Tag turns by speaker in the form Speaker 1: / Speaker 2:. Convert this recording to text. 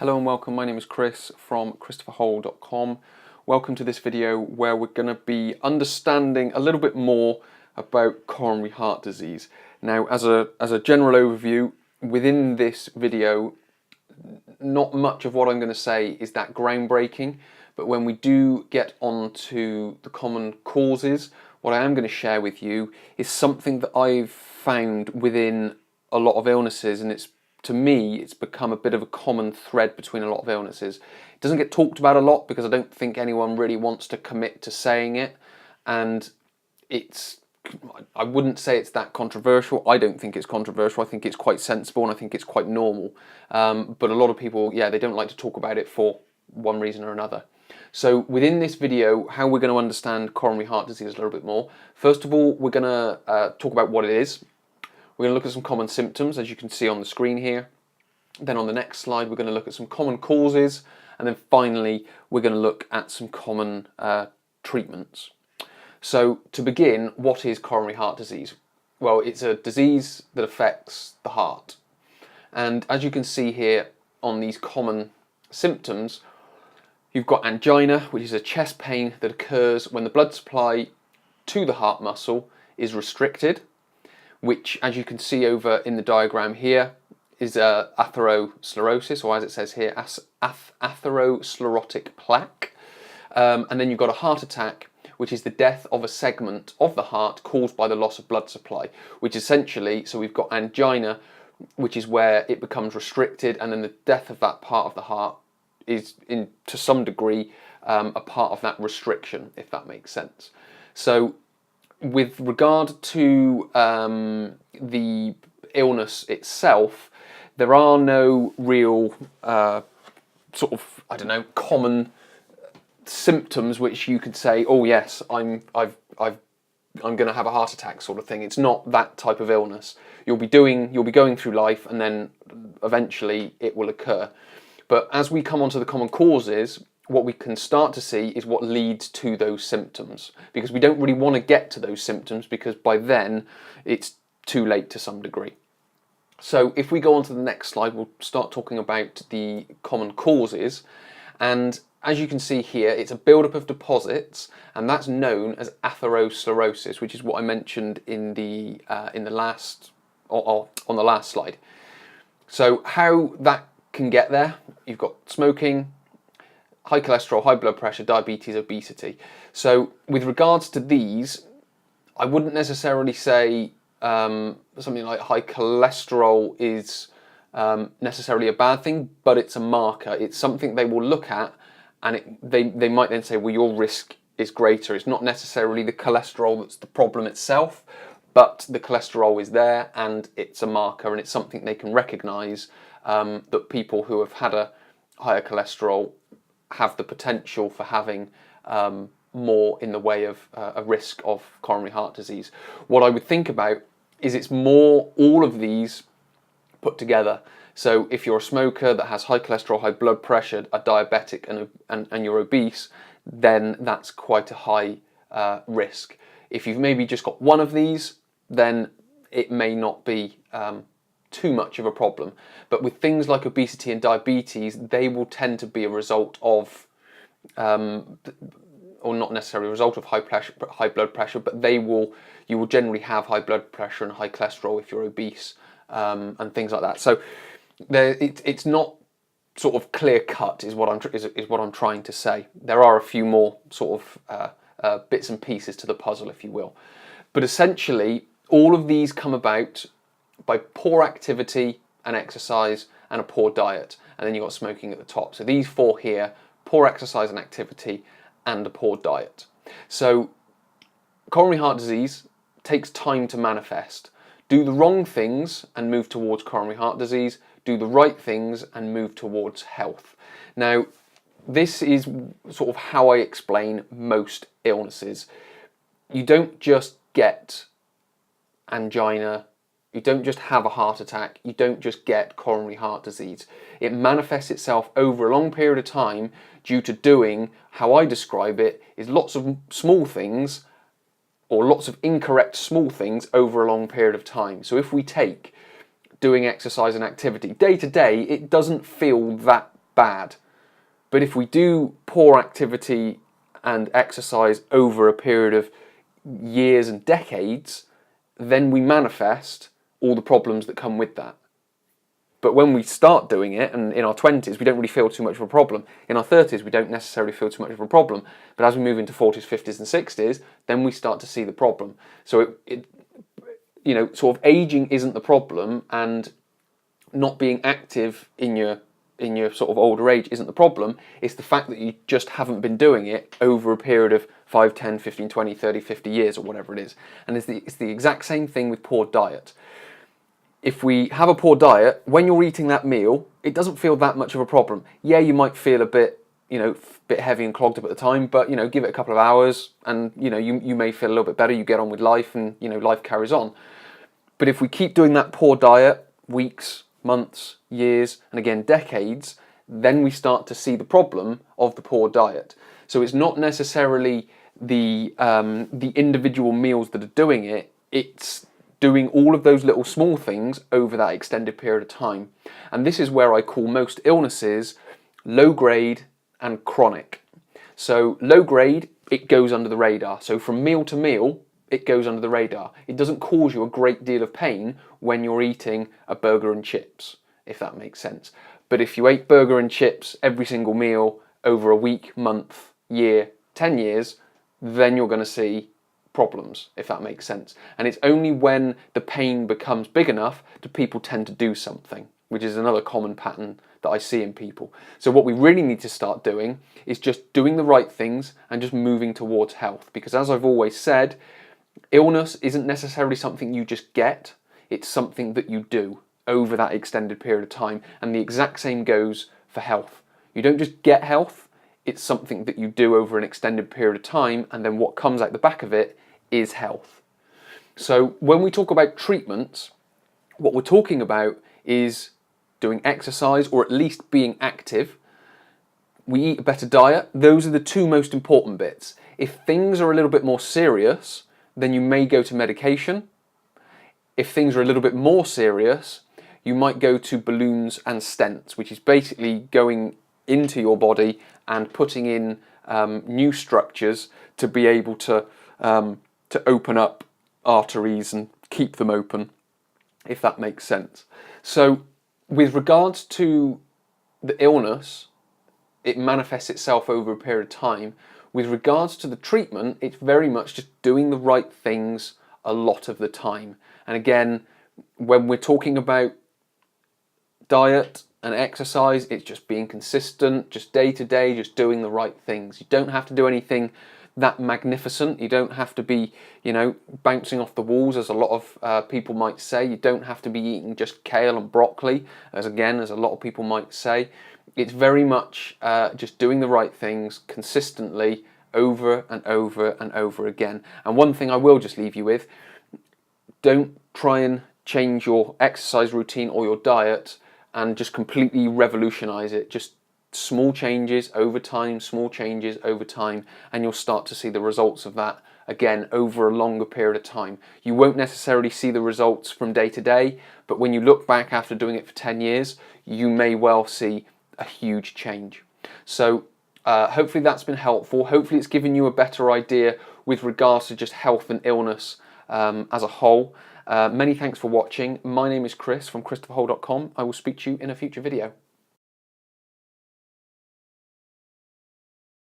Speaker 1: Hello and welcome, my name is Chris from christopherhole.com. Welcome to this video where we're going to be understanding a little bit more about coronary heart disease. Now, as a general overview, within this video, not much of what I'm going to say is that groundbreaking, but when we do get onto the common causes, what I am going to share with you is something that I've found within a lot of illnesses, and to me, it's become a bit of a common thread between a lot of illnesses. It doesn't get talked about a lot because I don't think anyone really wants to commit to saying it, and I wouldn't say it's that controversial. I don't think it's controversial. I think it's quite sensible and I think it's quite normal. But a lot of people, they don't like to talk about it for one reason or another. So within this video, how we're going to understand coronary heart disease a little bit more. First of all, we're going to talk about what it is. We're going to look at some common symptoms, as you can see on the screen here. Then on the next slide, we're going to look at some common causes. And then finally, we're going to look at some common treatments. So to begin, what is coronary heart disease? Well, it's a disease that affects the heart. And as you can see here on these common symptoms, you've got angina, which is a chest pain that occurs when the blood supply to the heart muscle is restricted, which, as you can see over in the diagram here, is atherosclerosis, or as it says here, atherosclerotic plaque. And then you've got a heart attack, which is the death of a segment of the heart caused by the loss of blood supply, which essentially, so we've got angina, which is where it becomes restricted, and then the death of that part of the heart is, to some degree, a part of that restriction, if that makes sense. So with regard to the illness itself, there are no real common symptoms which you could say, oh yes, I'm going to have a heart attack sort of thing. It's not that type of illness. You'll be going through life, and then eventually it will occur. But as we come onto the common causes, what we can start to see is what leads to those symptoms, because we don't really want to get to those symptoms because by then it's too late to some degree. So if we go on to the next slide, we'll start talking about the common causes. And as you can see here, it's a buildup of deposits, and that's known as atherosclerosis, which is what I mentioned in the last on the last slide. So how that can get there, you've got smoking, high cholesterol, high blood pressure, diabetes, obesity. So with regards to these, I wouldn't necessarily say something like high cholesterol is necessarily a bad thing, but it's a marker. It's something they will look at, and they might then say, well, your risk is greater. It's not necessarily the cholesterol that's the problem itself, but the cholesterol is there and it's a marker, and it's something they can recognise that people who have had a higher cholesterol have the potential for having more in the way of a risk of coronary heart disease. What I would think about is it's more all of these put together. So if you're a smoker that has high cholesterol, high blood pressure, a diabetic and you're obese, then that's quite a high risk. If you've maybe just got one of these, then it may not be too much of a problem. But with things like obesity and diabetes, they will tend to be a result of, or not necessarily a result of high blood pressure, but you will generally have high blood pressure and high cholesterol if you're obese, and things like that. So it's not sort of clear cut is what I'm trying to say. There are a few more sort of bits and pieces to the puzzle, if you will. But essentially, all of these come about by poor activity and exercise and a poor diet. And then you've got smoking at the top. So these four here, poor exercise and activity and a poor diet. So coronary heart disease takes time to manifest. Do the wrong things and move towards coronary heart disease. Do the right things and move towards health. Now, this is sort of how I explain most illnesses. You don't just get angina, you don't just have a heart attack, you don't just get coronary heart disease. It manifests itself over a long period of time due to doing, how I describe it, is lots of small things, or lots of incorrect small things over a long period of time. So if we take doing exercise and activity, day to day, it doesn't feel that bad. But if we do poor activity and exercise over a period of years and decades, then we manifest all the problems that come with that. But when we start doing it, and in our 20s, we don't really feel too much of a problem. In our 30s, we don't necessarily feel too much of a problem. But as we move into 40s, 50s, and 60s, then we start to see the problem. So sort of aging isn't the problem, and not being active in your sort of older age isn't the problem. It's the fact that you just haven't been doing it over a period of 5, 10, 15, 20, 30, 50 years, or whatever it is. And it's the exact same thing with poor diet. If we have a poor diet, when you're eating that meal, it doesn't feel that much of a problem. Yeah, you might feel a bit heavy and clogged up at the time, but give it a couple of hours, and you may feel a little bit better. You get on with life, and life carries on. But if we keep doing that poor diet, weeks, months, years, and again decades, then we start to see the problem of the poor diet. So it's not necessarily the individual meals that are doing it. It's doing all of those little small things over that extended period of time. And this is where I call most illnesses low grade and chronic. So low grade, it goes under the radar. So from meal to meal, it goes under the radar. It doesn't cause you a great deal of pain when you're eating a burger and chips, if that makes sense. But if you ate burger and chips every single meal over a week, month, year, 10 years, then you're going to see problems, if that makes sense. And it's only when the pain becomes big enough do people tend to do something, which is another common pattern that I see in people. So what we really need to start doing is just doing the right things and just moving towards health. Because as I've always said, illness isn't necessarily something you just get, it's something that you do over that extended period of time. And the exact same goes for health. You don't just get health, it's something that you do over an extended period of time, and then what comes out the back of it is health. So when we talk about treatments, what we're talking about is doing exercise, or at least being active. We eat a better diet. Those are the two most important bits. If things are a little bit more serious, then you may go to medication. If things are a little bit more serious, you might go to balloons and stents, which is basically going into your body and putting in new structures to be able to open up arteries and keep them open, if that makes sense. So with regards to the illness, it manifests itself over a period of time. With regards to the treatment, it's very much just doing the right things a lot of the time. And again, when we're talking about diet and exercise, it's just being consistent, just day to day, just doing the right things. You don't have to do anything that magnificent. You don't have to be, bouncing off the walls, as a lot of people might say. You don't have to be eating just kale and broccoli, as a lot of people might say. It's very much just doing the right things consistently over and over and over again. And one thing I will just leave you with, don't try and change your exercise routine or your diet and just completely revolutionize it. Just small changes over time, and you'll start to see the results of that again over a longer period of time. You won't necessarily see the results from day to day, but when you look back after doing it for 10 years, you may well see a huge change. So hopefully that's been helpful. Hopefully it's given you a better idea with regards to just health and illness as a whole. Many thanks for watching. My name is Chris from christopherhole.com. I will speak to you in a future video.